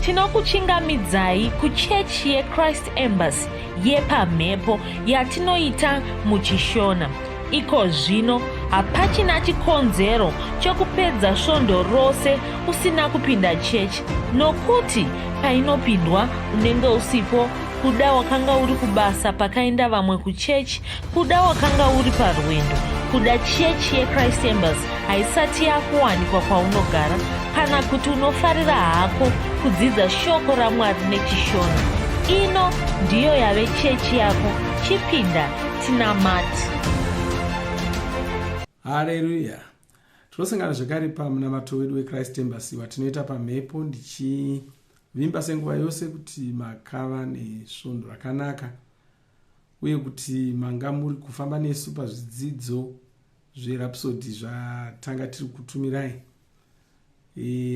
tinokuchingamidzai kuchechi yeChrist Embassy yepamhepo yatinoita muchishona. Iko zvino hapachina chikonzero chokupedza svondo rose usina kupinda chechi, nokuti painopindwa unenge usipo, kuda wakanga uri kubasa pakaenda vamwe kuchechi, kuda wakanga uri parwendo, kuda chechi yeChrist Embassy haisati yakuwanikwa kwaunogara, kana kuti unofarira hako kudzidza shoko raMwari nechishona. Ino ndiyo yave chechi yako. Chipinda tinamati. Haleluya. Tinosangana zvakare pamunamato wedu weChrist Embassy watinoita pamhepo, ndichivimba senguva yose kuti makava nesvondo rakanaka uye kuti manga muri kufamba nesu pazvidzidzo zverapsodi zvatanga tiri kutumirai.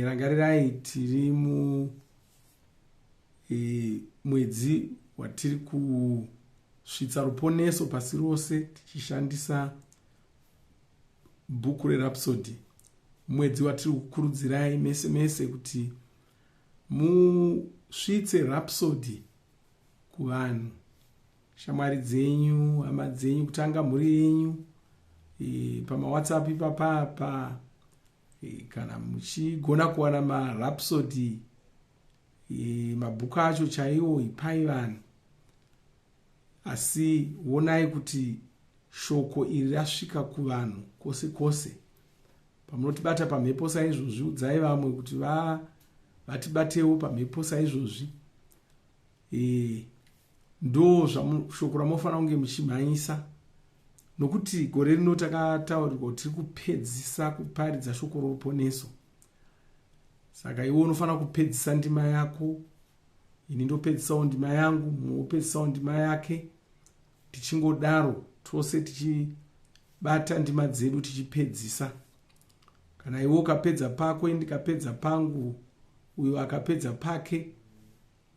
Rangarirai tiri mwedzi watiri kusvitsa ruponeso pasi rose tichishandisa bhuku rerapsodi. Mwedzi watiri kukurudzirai mese mese kuti musvitse rapsodi kuvanhu, shamwari dzenyu, hama dzenyu, kutanga mhuri yenyu, pamawhatsapp ipapapa, kana muchigona kuwana marapsodi, mabhuku acho chaiwo, ipai vanhu. Asi onai kuti shoko iri rasvika kuvanhu kwose kwose. Pamunotibata pamhepo saizvozvi, udzai vamwe kuti vatibatewo pamhepo saizvozvi. Ndo shoko ramofanira kunge muchimhanyisa, nokuti gore rino takataurirwa kuti tiri kupedzisa kuparidza shoko roruponeso. Saka iwe unofanira kupedzisa ndima yako, ini ndopedzisawo ndima yangu, mumwe opedzisawo ndima yake, tichingodaro tose tichibata ndima dzedu tichipedzisa. Kana iwe ukapedza pako, ndikapedza pangu, uyo akapedza pake,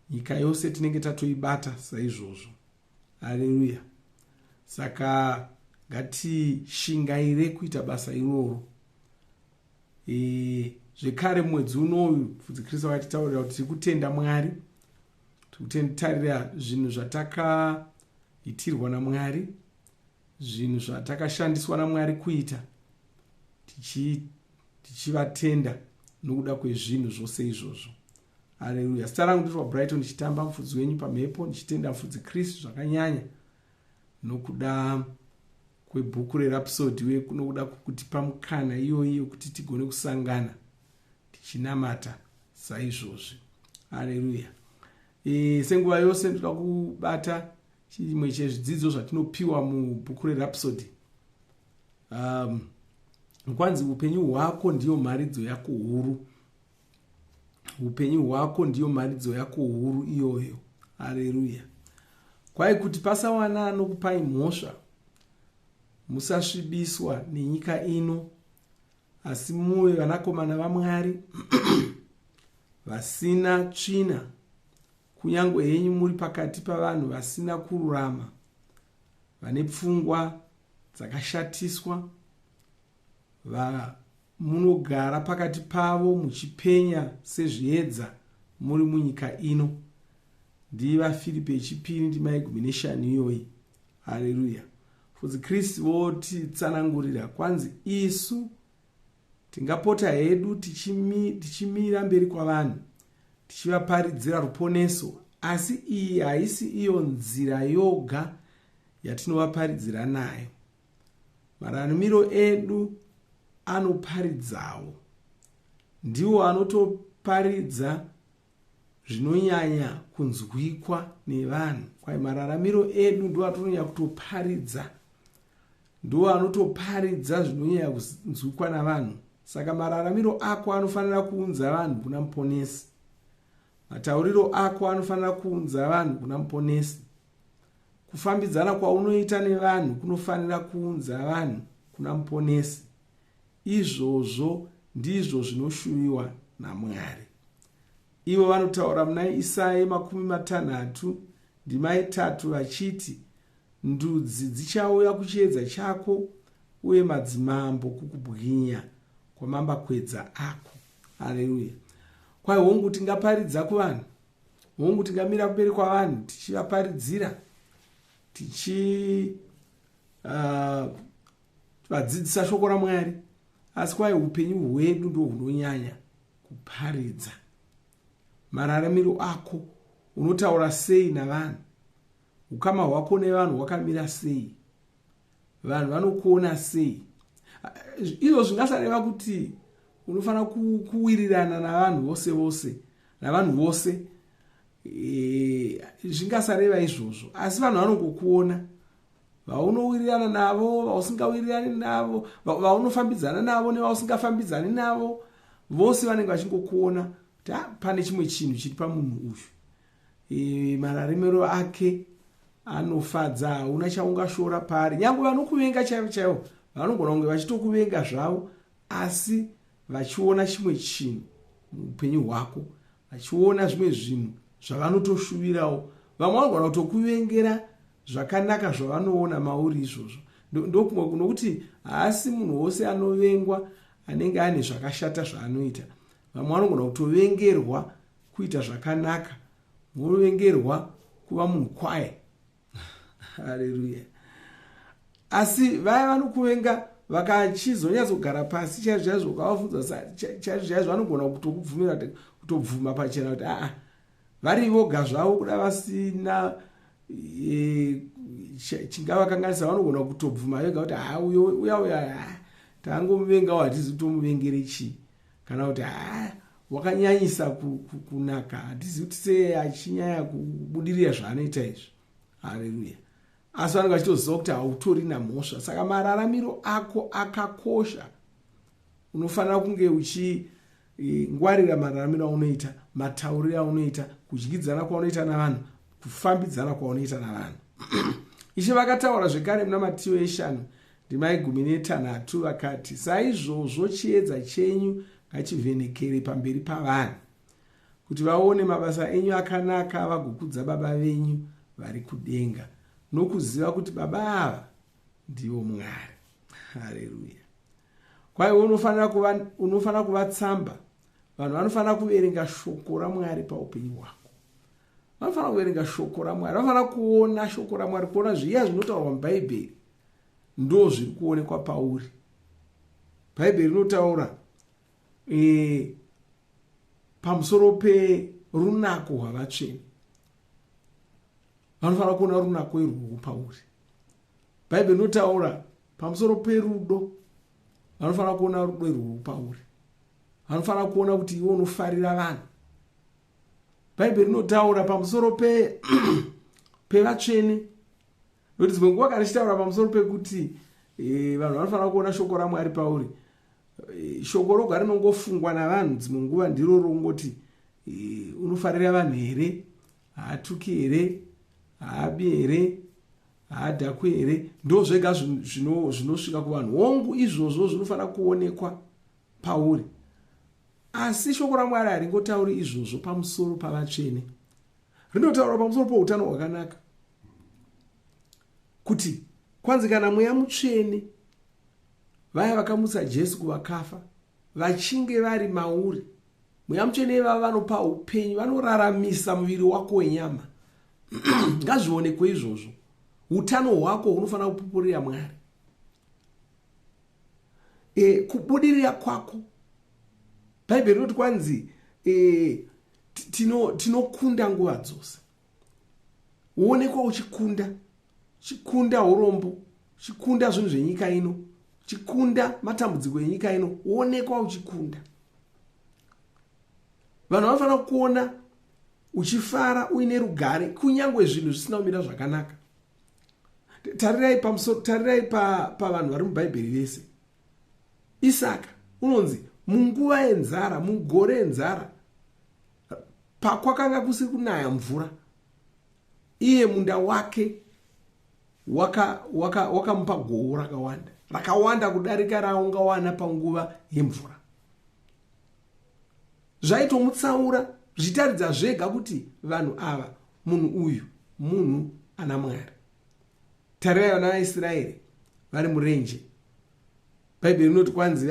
nyika yose tinenge tatoibata saizvozvo. Haleluya. Saka ngatishingaire kuita basa iroro. Zvekare mwedzi unoyu Mfudzi Kristu akatitaurira kuti tiri kutenda Mwari, tiri kutarira zvinhu zvatakaitirwa naMwari, zvinhu zvatakashandiswa naMwari kuita, tichivatenda nokuda kwezvinhu zvose izvozvo. Haleluya. Zita rangu ndiro Brighton, ndichitamba mufudzi wenyu pamhepo, ndichitenda Mfudzi Kristu zvakanyanya nokuda kwebhuku rerapsodi uye nokuda kutipa mukana iyoyo kuti tigone kusangana tichinamata saizvozvi. Haleluya. Senguva yose ndoda kubata chimwe chezvidzidzo zvatinopiwa mubhuku rerapsodi. Kwanzi upenyu hwako ndiyo mharidzo yako huru. Upenyu hwako ndiyo mharidzo yako huru iyoyo. Haleluya. Kwai kuti pasawana anokupai mhosva, musasvibiswa nenyika ino, asi muve vanakomana vaMwari vasina tsvina, kunyange henyu muri pakati pavanhu vasina kururama, vane pfungwa dzakashatiswa, munogara pakati pavo muchipenya sezviedza muri munyika ino. NdivaFilipi chipiri ndima 10 iyoyi. Haleluya. Mfudzi Kristu votitsanangurira kwanzi isu tingapota hedu tichimira mberi kwavanhu tichivaparidzira ruponeso, asi iyi haisi iyo nzira yoga yatinovaparidzira nayo. Mararamiro edu anoparidzawo, ndiwo anotoparidza zvinonyanya kunzwikwa nevanhu. Kwai mararamiro edu ndiwo atinonyanya kutoparidza, ndiwo anotoparidza zvinonyanya kunzwikwa navanhu. Saka mararamiro ako anofanira kuunza vanhu kuna muponesi, matauriro ako anofanira kuunza vanhu kuna muponesi, kufambidzana kwaunoita nevanhu kunofanira kuunza vanhu kuna muponesi. Izvozvo ndizvo zvinoshuviwa naMwari. Ivo vanotaura muna Isaya 60 ndima 3 vachiti, ndudzi dzichauya kuchiedza chako uye madzimambo kukubwinya kwamambakwedza ako. Haleluya. kwai hongu tingaparidza kuvanhu, hongu tingamira kumberi kwavanhu tichivaparidzira, tichivadzidzisa shoko raMwari, asi kwai upenyu hwedu ndo hunonyanya kuparidza. Mararamiro ako, unotaura sei navanhu? Ukama hwako nevanhu hwakamira sei? Vanhu vanokuona sei? Izvo zvingasareva kuti unofanira kuwirirana navanhu vose vose, navanhu vose, zvingasareva izvozvo, asi vanhu vanongokuona, vaunowirirana navo, vausingawirirani navo, vaunofambidzana navo nevausingafambidzani navo, vose vanenge vachingokuona kuti pane chimwe chinhu chiri pamunhu uyu. Mararamiro ake anofadza, hauna chaungashora pari. Nyange vanokuvenga chaivo chaivo vanogona kunge vachitokuvenga zvavo, asi vachiona chimwe chinhu muupenyu hwako, vachiona zvimwe zvinhu zvavanotoshuvirawo. Vamwe vanogona kutokuvengera zvakanaka zvavanoona mauri izvozvo. Ndokumwe kunokuti haasi munhu wose anovengwa anenge ane zvakashata zvaanoita. Vamwe vanogona kutovengerwa kuita zvakanaka, munovengerwa kuva munhu kwaye. Haleluya. Asi vaya vanokuvenga vakachizonyatsogara pasi chaizvo ukavabvunza chaizvo vanogona kutokubvumira kutobvuma pachena kuti vari voga zvavo kuda vasina chingavakanganisa, vanogona kutobvuma vega kuti uya tangomuvengawo hatizi kutomuvengere chii, kana kuti wakanyanyisa kunaka, hatizi kuti sei achinyanya kubudirira zvaanoita izvi. Haleluya. Asi vanenge vachitoziva kuti hautori namhosva. Saka mararamiro ako akakosha. Unofanira kunge uchingwarira mararamiro aunoita, matauriro aunoita, kudyidzana kwaunoita navanhu, kufambidzana kwaunoita navanhu. Ishe vakataura zvekare muna Mateo 5:13 vakati, saizvozvo chiedza chenyu ngachivhenekere pamberi pavanhu, kuti vaone mabasa enyu akanaka, vagokudza Baba venyu vari kudenga, nokuziva kuti Baba ava ndivo Mwari. Haleluya. Kwai unofanira kuva tsamba. Vanhu vanofanira kuverenga shoko raMwari paupenyu hwako. Vanofanira kuverenga shoko raMwari, vanofanira kuona shoko raMwari, kuona zviya zvinotaurwa muBhaibheri ndo zviri kuonekwa pauri. Bhaibheri rinotaura pamusoro perunako hwavatsvene. Vanofanira kuona runako irworwo pauri. Bhaibheri rinotaura pamusoro perudo. Vanofanira kuona rudo irworwo pauri. Vanofanira kuona kuti iwe unofarira vanhu. Bhaibheri rinotaura pamusoro pevatsvene. Nokuti dzimwe nguva kana ichitaura pamusoro pekuti vanhu vanofanira kuona shoko raMwari pauri, shoko roga rinongofungwa navanhu dzimwe nguva ndiro rongoti unofarira vanhu here, haatuki here, haabi here, haadhakwe here. Ndo zvega zvinosvika kuvanhu. Hongu izvozvo zvinofanira kuonekwa pauri. Asi shoko raMwari haringotauri izvozvo pamusoro pavatsvene. Rinotaura pamusoro peutano hwakanaka, kuti kwanzi kana mweya mutsvene, vaya vakamutsa Jesu kuvakafa, vachinge vari mauri, mweya mutsvene ivava vanopa upenyu, vanoraramisa muviri wako wenyama. Ngazvionekwe izvozvo. Utano hwako hunofanira kupupurira Mwari. Kubudirira kwako, Bhaibheri rinoti kwanzi tinokunda nguva dzose. Uonekwa uchikunda, chikunda urombo, chikunda zvinhu zvenyika ino, chikunda matambudziko enyika ino, uonekwa uchikunda. Vanhu vanofanira kuona uchifara uine rugare kunyangwe zvinhu zvisina kumira zvakanaka. Tarirai pavanhu vari muBhaibheri vese. Isaka unonzi munguva yenzara, mugore yenzara, pakwakanga kusiri kunaya mvura, iye munda wake wakamupa gohwo rakawanda kudarika raungawana panguva yemvura. Zvaitomutsaura zvitaridza zvega kuti vanhu ava, munhu uyu munhu ana Mwari. Tarirai vana vaIsraeri vari murenje. Bhaibheri rinoti kwanzi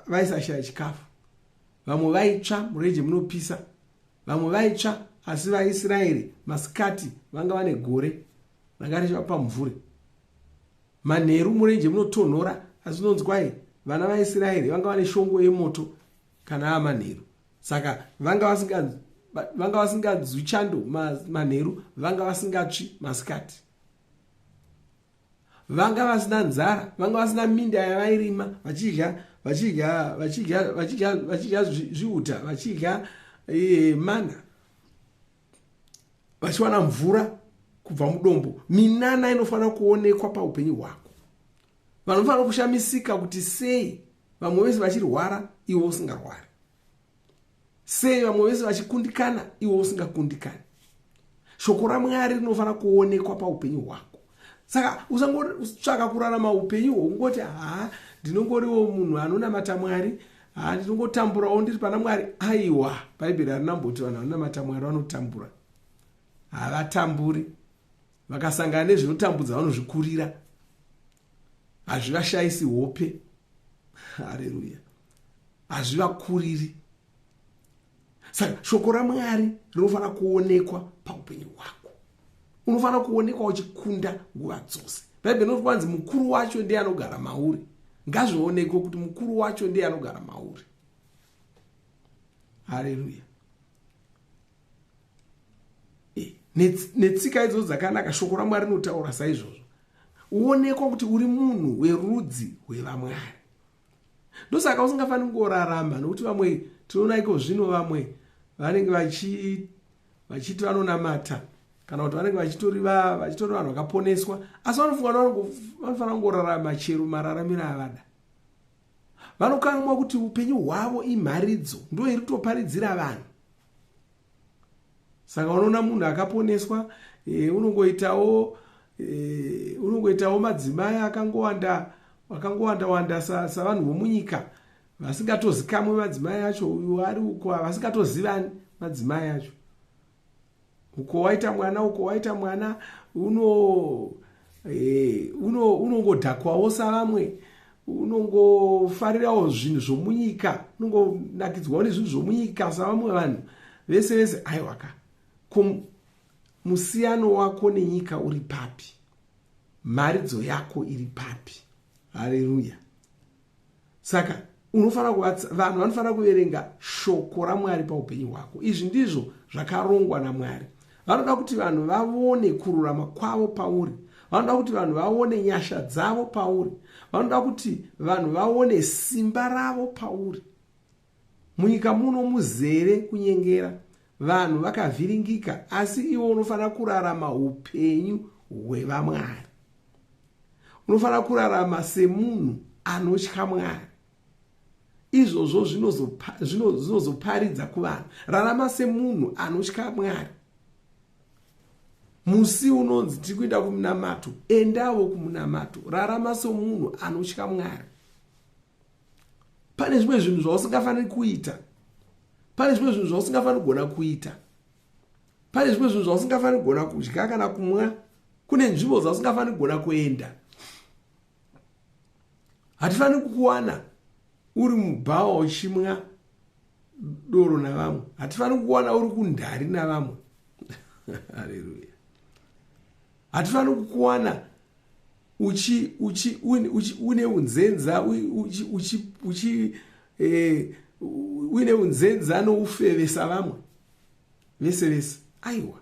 vaisashaya chikafu, vamwe vaitsva murenje munopisa, vamwe vaitsva asi vaIsraeri masikati vanga vane gore ranga richiva pamvuri. Manheru murenje munotonhora asi unonzi kwai vana vaIsraeri vanga vane shongo yemoto kana amanheru. Saka vanga vasinganzwi chando manheru, vanga vasingatsvi masikati. Vanga vasina nzara, vanga vasina minda yavairima vachidya zviuta, vachidya mana, vachiwana mvura kubva mudombo. Minana inofanira kuonekwa paupenyu hwako. Vanhu vanofanira kushamisika kuti sei vamwe vese vachirwara iwe usingarwari, sei vamwe vese vachikundikana iwe usingakundikani. Shoko raMwari rinofanira kuonekwa paupenyu hwako. Saka usangotsvaka kurarama upenyu hwongoti ndinongoriwo munhu anonamata Mwari, ndinongotamburawo ndiri pana Mwari. Aiwa, Bhaibheri harinamboti vanhu vanonamata Mwari vanotambura. Havatamburi. Vakasangana nezvinotambudza vanozvikurira, hazvivashayisi hope. Haleluya, hazvivakuriri. Saka shoko raMwari rinofanira kuonekwa paupenyu hwako. Unofanira kuonekwa uchikunda nguva dzose. Bhaibheri rinoti kwanzi mukuru wacho ndiye anogara mauri. Ngazvionekwe kuti mukuru wacho ndiye anogara mauri. Haleluya. Netsika idzodzo dzakanaka, shoko raMwari rinotaura saizvozvo. Uonekwa kuti uri munhu werudzi rwevaMwari. Ndosaka usingafaniri kungorarama, nokuti vamwe tinoona iko zvino vamwe vanenge vachiti vanonamata kana kuti vanenge vachitori vanhu vakaponeswa, asi vanofanira kungorarama chero mararamiro avada. Vanokanganwa kuti upenyu hwavo imharidzo, ndo iri kutoparidzira vanhu. Saka unoona munhu akaponeswa unongoitawo madzimai akangowanda savanhu vomunyika, vasingatozikamwe madzimai acho. Uyu ari uko vasingatozivani madzimai acho. Uko waita mwana unongodhakwawo savamwe, unongofarirawo zvinhu zvomunyika, unongonakidzwawo nezvinhu zvomunyika savamwe vanhu vese. Aiwaka, musiyano wako nenyika uri papi? Mharidzo yako iri papi? Haleluya. Saka vanhu vanofanira kuverenga shoko raMwari paupenyu hwako. Izvi ndizvo zvakarongwa naMwari. Vanoda kuti vanhu vaone kururama kwavo pauri. Vanoda kuti vanhu vaone nyasha dzavo pauri. Vanoda kuti vanhu vaone simba ravo pauri. Munyika muno muzere kunyengera, vanhu vakavhiringika, asi iwe unofanira kurarama upenyu hwevaMwari. Unofanira kurarama semunhu anotya Mwari. Izvozvo zvinozoparidza kuvanhu. Rarama semunhu anotya Mwari. Musi unonzi tiri kuenda kumunamato, endawo kumunamato. Rarama semunhu anotya Mwari. Pane zvimwe zvinhu zvausingafaniri kuita. Pane zvimwe zvinhu zvausingafaniri kugona kuita. Pane zvimwe zvinhu zvausingafaniri kugona kudya kana kumwa. Kune nzvimbo dzausingafaniri kugona kuenda. Hatifaniri kukuwana uri mubhawa uchimwa doro navamwe. Hatifaniri kukuwana uri kundari navamwe. Haleluya. Hatifaniri kukuwana une unzenza uine unzenza noufevesa vamwe vese. Aiwa,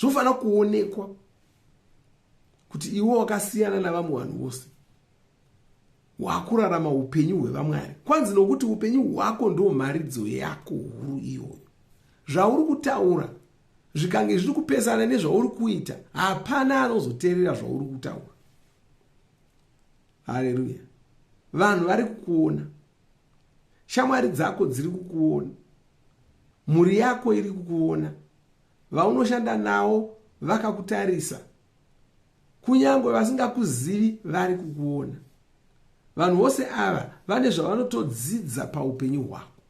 zvofanira kuonekwa kuti iwe wakasiyana navamwe vanhu vose. Wakurarama upenyu hwevaMwari. Kwanzi nokuti upenyu hwako ndo mharidzo yako huru iyoyo. Zvauri kutaura zvikange zviri kupesana nezvauri kuita, hapana anozoteerera zvauri kutaura. Haleluya. Vanhu vari kukuona. Shamwari dzako dziri kukuona. Mhuri yako iri kukuona. Vaunoshanda navo vakakutarisa. Kunyangwe vasingakuzivi vari kukuona. Vanhu vose ava vane zvavanotodzidza paupenyu hwako.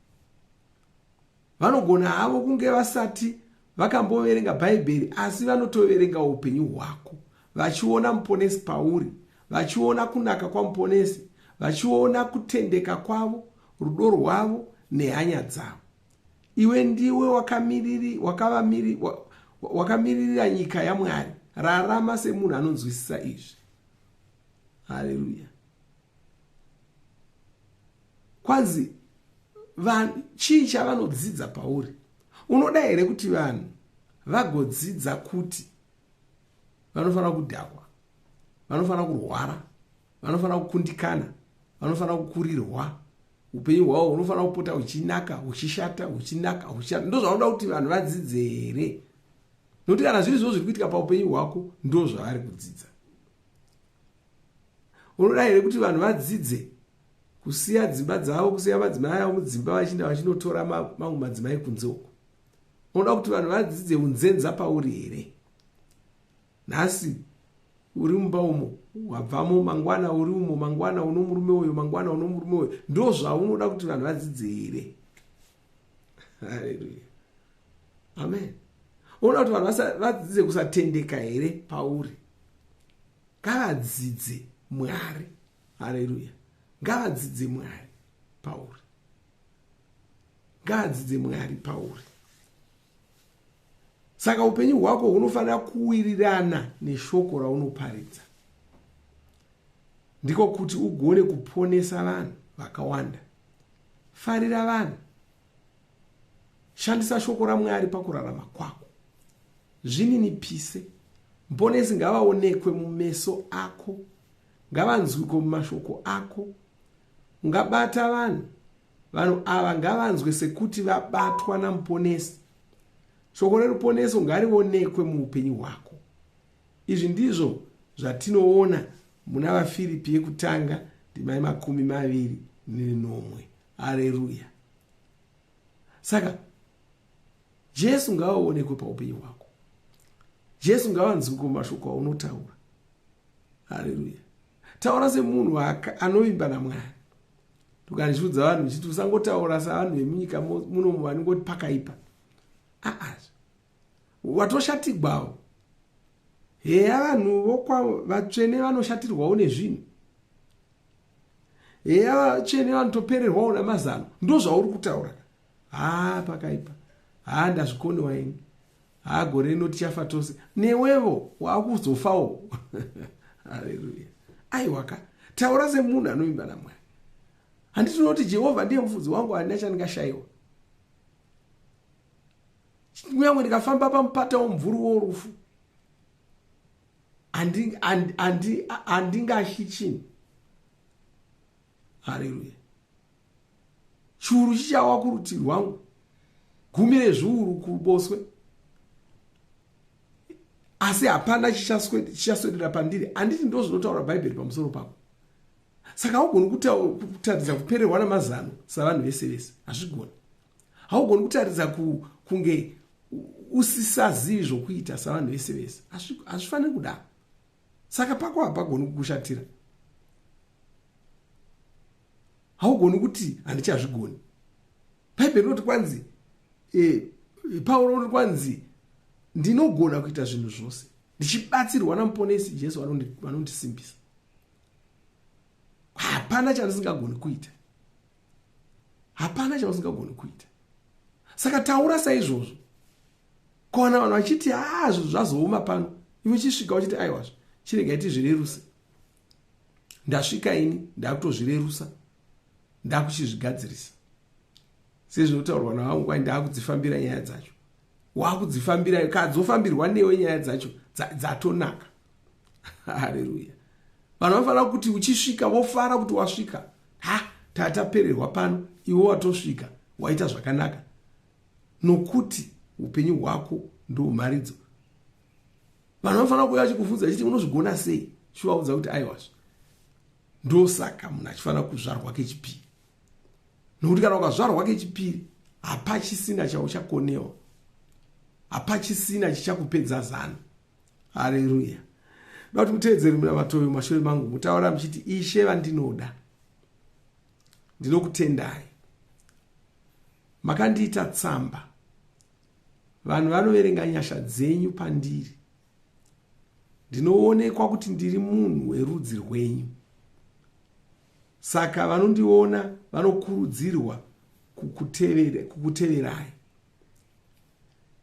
Vanogona havo kunge vasati vakamboverenga Bhaibheri, asi vanotoverenga upenyu hwako, vachiona muponesi pauri, vachiona kunaka kwamuponesi, vachiona kutendeka kwavo, rudo rwavo nehanya dzavo. Iwe ndiwe wakamirira nyika yaMwari. Rarama semunhu anonzwisisa izvi. Haleluya. Kwanzi chii chavanodzidza pauri? Unoda here kuti vanhu vagodzidza kuti vanofanira kudhakwa, vanofanira kurwara, vanofanira kukundikana, vanofanira kukurirwa, upenyu hwavo hunofanira kupota huchinaka, huchishata, huchinaka, huchishata? Ndo zvaunoda kuti vanhu vadzidze here? Nokuti kana zviri zvozvo zviri kuitika paupenyu hwako, ndo zvavari kudzidza. Unoda here kuti vanhu vadzidze kusiya dzimba dzavo, kusiya madzimai avo mudzimba vachienda vachinotora mamwe madzimai kunze uko? Unoda kuti vanhu vadzidze unzenza pauri here? Nhasi uri mumba umo, wabvamo mangwana uri umo, mangwana uno murume uyo, mangwana uno murume uyo. Ndo zvaunoda kuti vanhu vadzidze here? Haleluya. Amen. Unoda kuti vanhu vadzidze kusatendeka here pauri? Ngavadzidze Mwari. Haleluya. Ngavadzidze Mwari pauri. Ngavadzidze Mwari pauri. Saka upenyu hwako hunofanira kuwirirana neshoko raunoparidza. Ndiko kuti ugone kuponesa vanhu vakawanda. Farira vanhu. Shandisa shoko raMwari pakurarama kwako. Zvininipise. Mponesi ngavaonekwe mumeso ako. Ngavanzwike mumashoko ako. Ungabata vanhu. Vanhu ava ngavanzwe sekuti vabatwa namuponesi. Shoko reruponeso ngarionekwe muupenyu hwako. Izvi ndizvo zvatinoona muna vaFiripi yekutanga 2:21. Haleluya. Saka Jesu ngavaonekwe paupenyu hwako. Jesu ngavanzwike mumashoko aunotaura. Haleluya. Taura semunhu anovimba naMwari. Tukandizvudza vanhu ndichiti usangotaura savanhu vemunyika muno vanongoti pakaipa. Watoshatirwawo. Heya vanhu vatsvene vanoshatirwawo nezvinhu. Heya vatsvene vanotopererwawo namazano. Ndo zvauri kutaura. Pakaipa. Ndazvikonewa ini. Gore rino tichafa tose. Newewo wakuzofawo. Haleluya. Aiwaka. Taura semunhu anovimba naMwari. Handiti unoti Jehovha ndiye mufudzi wangu, handina chandingashayiwa. Kunyange ndikafamba pamupata womumvuri worufu, handingashi chini. Haleluya. Chiuru chichawa kurutivi rwangu, gumi rezviuru kuruboshwe, asi hapana chichaswedera pandiri. Handiti ndo zvinotaura Bhaibheri pamusoro pako. Saka haugoni kutaridza kupererwa namazano savanhu vese vese. Hazvigoni. Haugoni kutaridza kunge usisazivi zvokuita savanhu vese vese. Hazvifaniri kudaro. Saka pako hapagoni kukushatira. Haugoni kuti handichazvigoni. Bhaibheri rinoti kwanzi, Pauro unoti kwanzi, ndinogona kuita zvinhu zvose ndichibatsirwa namuponesi Jesu vanondisimbisa. Hapana chandisingagoni kuita. Hapana chandisingagoni kuita. Saka taura saizvozvo. Kana vanhu vachiti zvinhu zvazooma pano, iwe chisvika uchiti aiwazvo, chiregai tizvireruse. Ndasvika ini ndakutozvirerusa, ndakuchizvigadzirisa. Sezvinotaurwa navangu kwai ndakudzifambira nyaya dzacho. Wakudzifambira, kadzofambirwa newe nyaya dzacho dzatonaka. Haleluya. Vanhu vafanira kuti uchisvika vofara kuti wasvika. Tatapererwa pano, iwe watosvika, waita zvakanaka. Nokuti upenyu hwako ndomharidzo. Vanhu vafanira kuuya vachikuvhunza vachiti unozvigona sei? Chivaudza kuti aiwazvo. Ndosaka munhu achifanira kuzvarwa kechipiri. Nokuti kana ukazvarwa kechipiri, hapachisina chauchakonewa. Hapachisina chichakupedza zano. Haleluya. Kuti muteedzeri munamato mumashure mangu mutaura muchiti, Ishe vandinoda, ndinokutendai. Makandiita tsamba. Vanhu vanoverenga nyasha dzenyu pandiri. Ndinoonekwa kuti ndiri munhu werudzi rwenyu. Saka vanondiona vanokurudzirwa kukuteverai.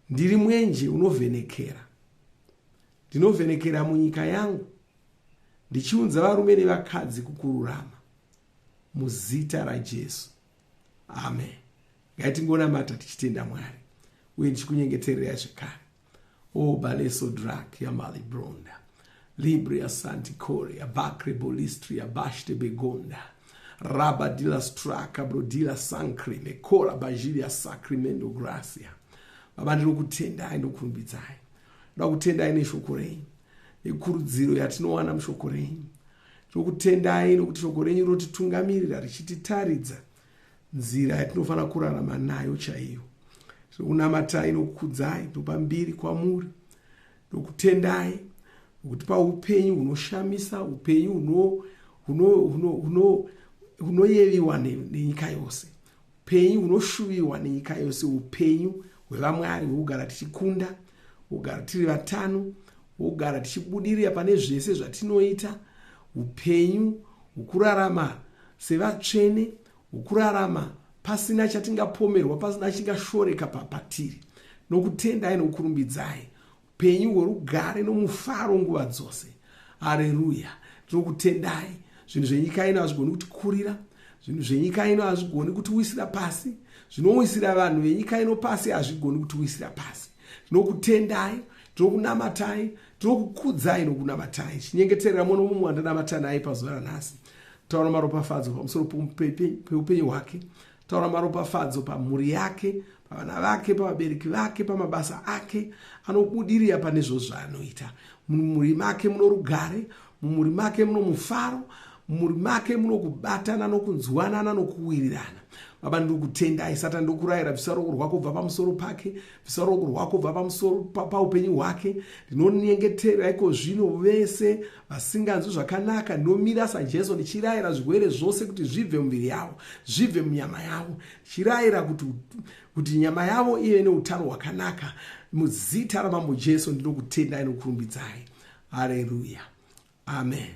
Ndiri mwenje unovhenekera. Ndinovhenekera munyika yangu, ndichiunza varume nevakadzi kukururama muzita raJesu. Amen. Ngatingonamata tichitenda Mwari uye ndichikunyengetererai zvekare. O baleso drak yamali bronda libria santikore abakre bolistri abashte begonda rabadila straka brodila sankri mekora bajilia sacramento gracia. Baba, ndiri kutendai nokurumbidzai. Ndoda kutendai neshoko renyu, nekurudziro yatinowana mushoko renyu. Ndiri kutendai nokuti shoko renyu rotitungamirira richititaridza nzira yatinofanira kurarama nayo chaiyo. Ndiri kunamatai nokukudzai, ndopa mbiri kwamuri. Ndiri kutendai nokuti paupenyu hunoshamisa, upenyu hunoyeviwa nenyika yose, upenyu hunoshuviwa nenyika yose, upenyu hwevamwari hwekugara tichikunda, hwekugara tiri vatano, hwekugara tichibudirira pane zvese zvatinoita, upenyu hwekurarama sevatsvene, hwekurarama pasina chatingapomerwa, pasina chingashoreka patiri. Nokutendai nokurumbidzai, upenyu hwerugare nomufaro nguva dzose. Haleluya. Tinokutendai. Zvinhu zvenyika ino hazvigoni kutikurira, zvinhu zvenyika ino hazvigoni kutiwisira pasi, zvinowisira vanhu venyika ino pasi hazvigoni kutiwisira pasi. Tinokutendai, tinokunamatai, tinokukudzai nokunamatai. Chinyengeterera muno mumwe wandanamata naye pazuva ranhasi. Taura maropafadzo pamusoro peupenyu hwake, taura maropafadzo pamhuri yake, pavana vake, pavabereki vake, pamabasa ake. Anobudirira pane zvaanoita. Mumhuri make muno rugare, mumhuri make muno mufaro, mumhuri make muno kubatana nokunzwanana nokuwirirana. Baba, ndiri kutendai. Satani, ndiri kurayira bvisa roko rwako kubva pamusoro pake, bvisa roko rwako kubva pamusoro paupenyu hwake. Ndinonyengetera iko zvino vese vasinganzwi zvakanaka, ndinomira saJesu ndichirayira zvirwere zvose kuti zvibve mumiviri yavo, zvibve munyama yavo, ndichirayira kuti nyama yavo ive neutano hwakanaka muzita ramambo Jesu. Ndinokutendai nokurumbidzai. Haleluya. Amen.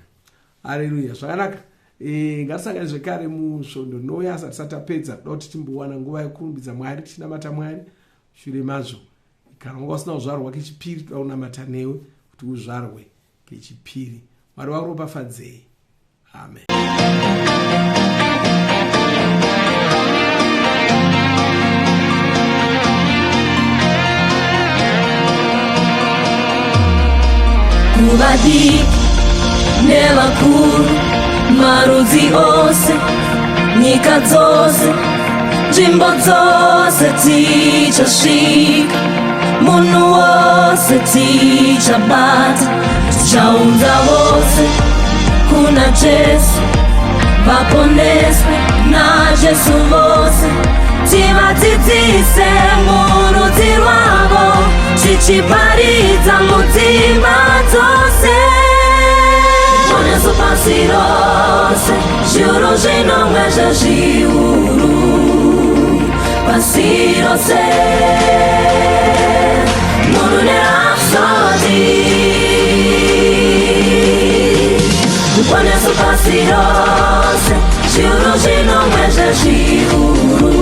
Haleluya. Zvakanaka. Ngatisangane zvekare musvondo nouya asati satapedza. Toda kuti timbowana nguva yekurumbidza Mwari, tichinamata Mwari. Shure mazvo, kana wanga usina kuzvarwa kechipiri, toda kunamata newe kuti uzvarwe kechipiri. Mwari vakuropafadzei. Amen. Kuvadiki nevakuru, marudzi ose, nyika dzose, nzvimbo dzose tichasvika, munhu wose tichabata, tichaunza vose kuna Jesu, vaponeswe naJesu vose, tivadzidzise murudzi rwavo, tichiparidza mudzimba dzose. Poneso pasi rose, zviuru zvinomwe zvezviuru, pasi rose, munhu nerapsodi. Poneso pasi rose, zviuru zvinomwe zvezviuru,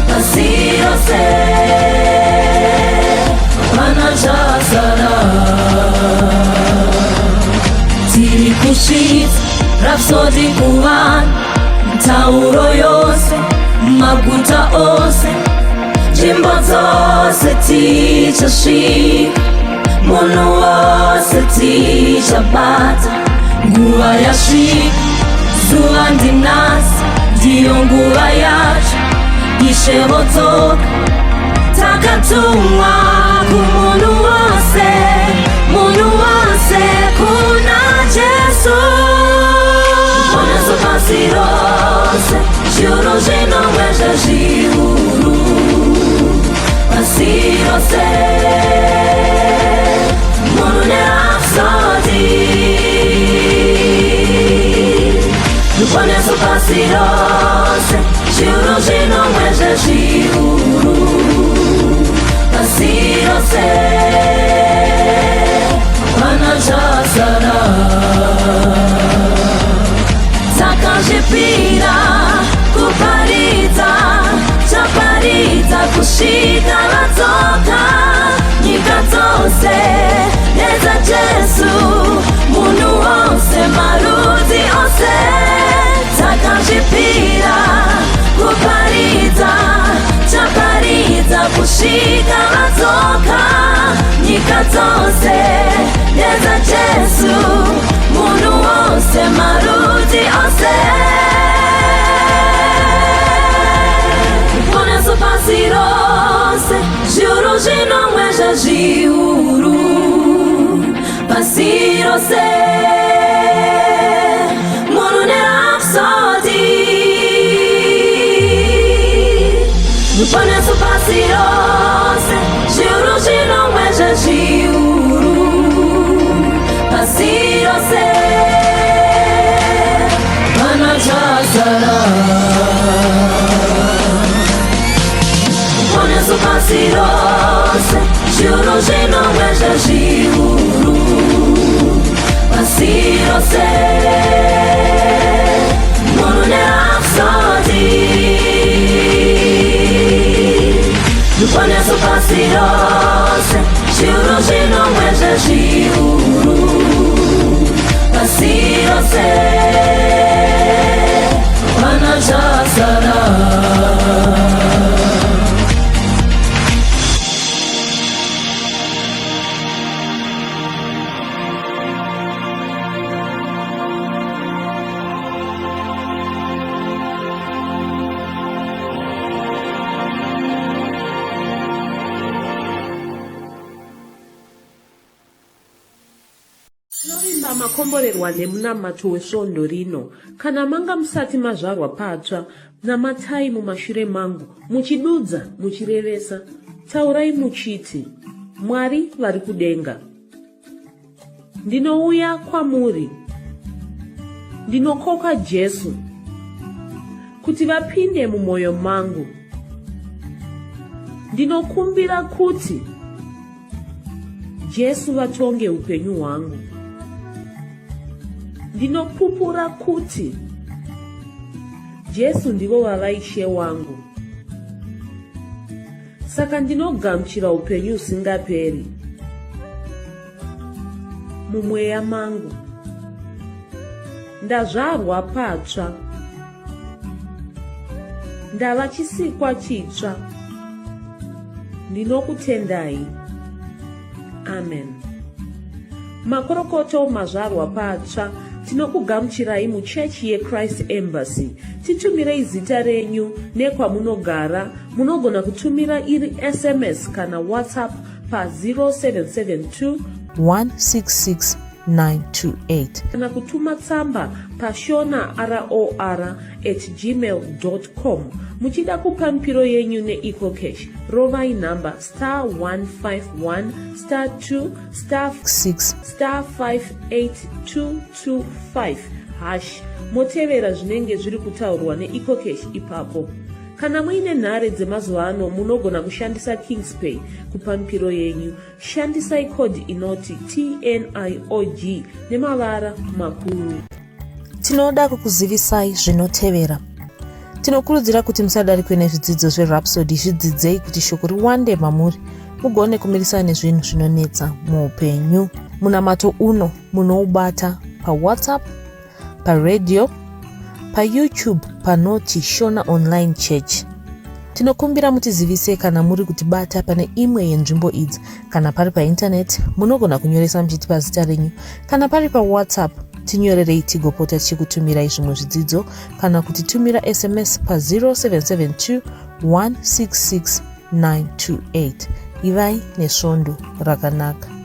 pasi rose, pana chasara. Tiri kusvitsa rapsodi kuvanhu, tauro yose, maguta ose, nzvimbo dzose tichasvika, munhu wose tichabata. Nguva yasvika, zuva ndinasi, ndiyo nguva yacho, Ishe vodzoka, takatumwa kumunhu wose, munhu wose kuna Jesu. Poneso pasi rose, zviuru zvinomwe zvezviuru, pasi rose, munhu nerapsodi. Poneso pasi rose, zviuru zvinomwe zvezviuru, pasi rose, pana chasara. Takazvipira kuparidza kusvika vadzoka nyika dzose nezvaJesu munhu wose marudzi ose takazvipira kuparidza taparidza kusvika vadzoka nyika dzose nezvaJesu munhu wose marudzi ose poneso pasi rose zviuru zvinomwe zvezviuru pasi rose munhu nerapsodi poneso pasi rose zviuru zvinomwe zvezviuru pasi rose pana chazara poneso pasi rose zviuru zvinomwe zvezviuru pasi rose munhu nerapsodi poneso pasi rose zviuru zvinomwe zvezviuru pasi rose pana chazara Tinovimba makomborerwa nemunamato wesvondo rino. Kana manga musati mazvarwa patsva, namatai mumashure mangu, muchidudza, muchirevesa, taurai muchiti, Mwari vari kudenga, ndinouya kwamuri, ndinokoka Jesu, kuti vapinde mumwoyo mangu. Ndinokumbira kuti Jesu vatonge upenyu hwangu. Ndinopupura kuti Jesu ndivo vavaishe wangu. Saka ndinogamuchira upenyu usingaperi mumweya mangu. Ndazvarwa patsva, ndava chisikwa chitsva. Ndinokutendai. Amen. Makorokoto mazvarwa patsva, tinokugamuchirai muchechi yeChrist Embassy. Titumirei zita renyu nekwamunogara. Munogona kutumira iri SMS kana WhatsApp pa 0772 166 928 kana kutuma tsamba pa shonaror@gmail.com. Muchida kupa mpiro yenyu neEcocash, rovai namba *151*2*6*58225# motevera zvinenge zviri kutaurwa neEcocash ipapo. Kana muine nhare dzemazuva ano munogona kushandisa KingsPay kupa mpiro yenyu. Shandisai kodi inoti TNIOG nemavara makuru. Tinoda kukuzivisai zvinotevera. Tinokurudzira kuti musadarikwe nezvidzidzo zveRhapsody. Zvidzidzei kuti shoko riwande mamuri, mugone kumirisana nezvinhu zvinonetsa muupenyu. Munamato uno munoubata pa WhatsApp, pa radio, pa YouTube panoti Shona Online Church. Tinokumbira mutizivise kana muri kutibata pane imwe yenzvimbo idzi. Kana pari pa internet munogona kunyoresa muchitipa zita renyu. Kana pari pa WhatsApp tinyorerei tigopota tichikutumirai zvimwe zvidzidzo, kana kutitumira SMS pa 0772 166 928. Ivai nesvondo rakanaka.